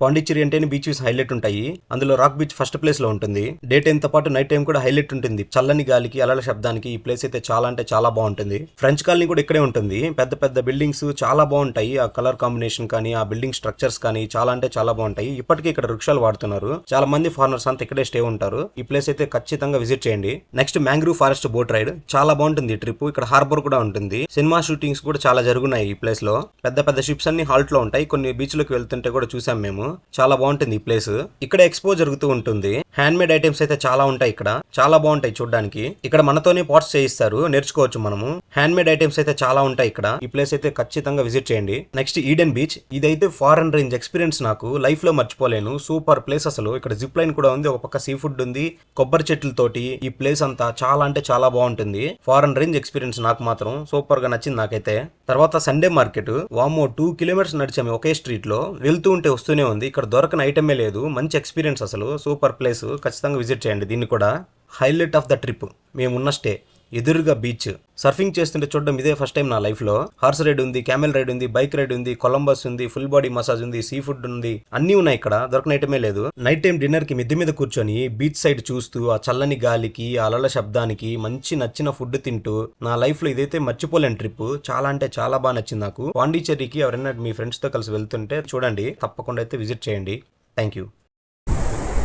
పాండిచ్చేరి అంటేనే beaches highlight ఉంటాయి. అందులో రాక్ బీచ్ ఫస్ట్ ప్లేస్ లో ఉంటుంది. డే టైం తో పాటు నైట్ టైం కూడా హైలైట్ ఉంటుంది. చల్లని గాలికి అలల శబ్దానికి ఈ ప్లేస్ అయితే చాలా అంటే చాలా బాగుంటుంది. ఫ్రెంచ్ కాలనీ కూడా ఇక్కడే ఉంటుంది. పెద్ద పెద్ద బిల్డింగ్స్ చాలా బాగుంటాయి. ఆ కలర్ కాంబినేషన్ కానీ ఆ బిల్డింగ్ స్ట్రక్చర్స్ కానీ చాలా అంటే చాలా బాగుంటాయి. ఇప్పటికీ ఇక్కడ వృక్షాలు వాడుతున్నారు. చాలా మంది ఫారినర్స్ అంతా ఇక్కడే స్టే ఉంటారు. ఈ ప్లేస్ అయితే ఖచ్చితంగా విజిట్ చేయండి. Next mangrove forest boat ride చాలా బాగుంటుంది ఈ ట్రిప్. ఇక్కడ హార్బర్ కూడా ఉంటుంది. సినిమా షూటింగ్స్ కూడా చాలా జరుగున్నాయి ఈ ప్లేస్ లో. పెద్ద పెద్ద షిప్స్ అన్ని హాల్ట్ లో ఉంటాయి. కొన్ని బీచ్ లోకి వెళ్తుంటే కూడా చూసాం మేము. చాలా బాగుంటుంది ఈ ప్లేస్. ఇక్కడ ఎక్స్పో జరుగుతూ ఉంటుంది. హ్యాండ్ మేడ్ ఐటమ్స్ అయితే చాలా ఉంటాయి ఇక్కడ. చాలా బాగుంటాయి చూడడానికి. ఇక్కడ మనతోనే పాట్స్ చేయిస్తారు, నేర్చుకోవచ్చు మనము. హ్యాండ్ మేడ్ ఐటమ్స్ అయితే చాలా ఉంటాయి ఇక్కడ. ఈ ప్లేస్ అయితే ఖచ్చితంగా విజిట్ చేయండి. Next Eden beach. ఇదైతే ఫారెన్ రేంజ్ ఎక్స్పీరియన్స్. నాకు లైఫ్ లో మర్చిపోలేను. సూపర్ ప్లేస్ అసలు. ఇక్కడ జిప్ లైన్ కూడా ఉంది. ఒక పక్క సీ ఫుడ్ ఉంది, కొబ్బరి చెట్లతోటి. ఈ ప్లేస్ అంతా చాలా అంటే చాలా బాగుంటుంది. ఫారెన్ రేంజ్ ఎక్స్పీరియన్స్ నాకు మాత్రం సూపర్ గా నచ్చింది నాకైతే. తర్వాత సండే మార్కెట్. వామో 2 కిలోమీటర్స్ నడిచాము ఒకే స్ట్రీట్ లో. వెళ్తూ ఉంటే వస్తూనే ఉంది. ఇక్కడ దొరకని ఐటమే లేదు. మంచి ఎక్స్పీరియన్స్ అసలు. Super place. ఖచ్చితంగా విజిట్ చేయండి దీన్ని కూడా. హైలైట్ ఆఫ్ ద ట్రిప్ మేమున్న స్టే. ఎదురుగా బీచ్. సర్ఫింగ్ చేస్తుంటే చూడడం ఇదే ఫస్ట్ టైం నా లైఫ్ లో. హార్స్ రైడ్ ఉంది, క్యామెల్ రైడ్ ఉంది, బైక్ రైడ్ ఉంది, కొలంబస్ ఉంది, ఫుల్ బాడీ మసాజ్ ఉంది, సీ ఫుడ్ ఉంది. అన్ని ఉన్నాయి ఇక్కడ. దొరకని ఐటమే లేదు. నైట్ టైం డిన్నర్ కి మిద్దె మీద కూర్చొని బీచ్ సైడ్ చూస్తూ ఆ చల్లని గాలికి ఆ అలల శబ్దానికి మంచి నచ్చిన ఫుడ్ తింటూ నా లైఫ్ లో ఇదైతే మర్చిపోలేని ట్రిప్. చాలా అంటే చాలా బాగా నచ్చింది నాకు. పాండిచ్చేరికి ఎవరైనా మీ ఫ్రెండ్స్ తో కలిసి వెళ్తుంటే చూడండి, తప్పకుండా అయితే విజిట్ చేయండి. Thank you.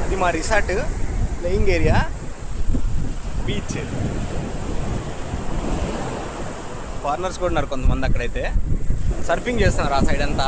అది మా resort playing area, beach. Foreigners కూడా ఉన్నారు కొంతమంది అక్కడైతే. సర్ఫింగ్ చేస్తున్నారు ఆ సైడ్ అంతా.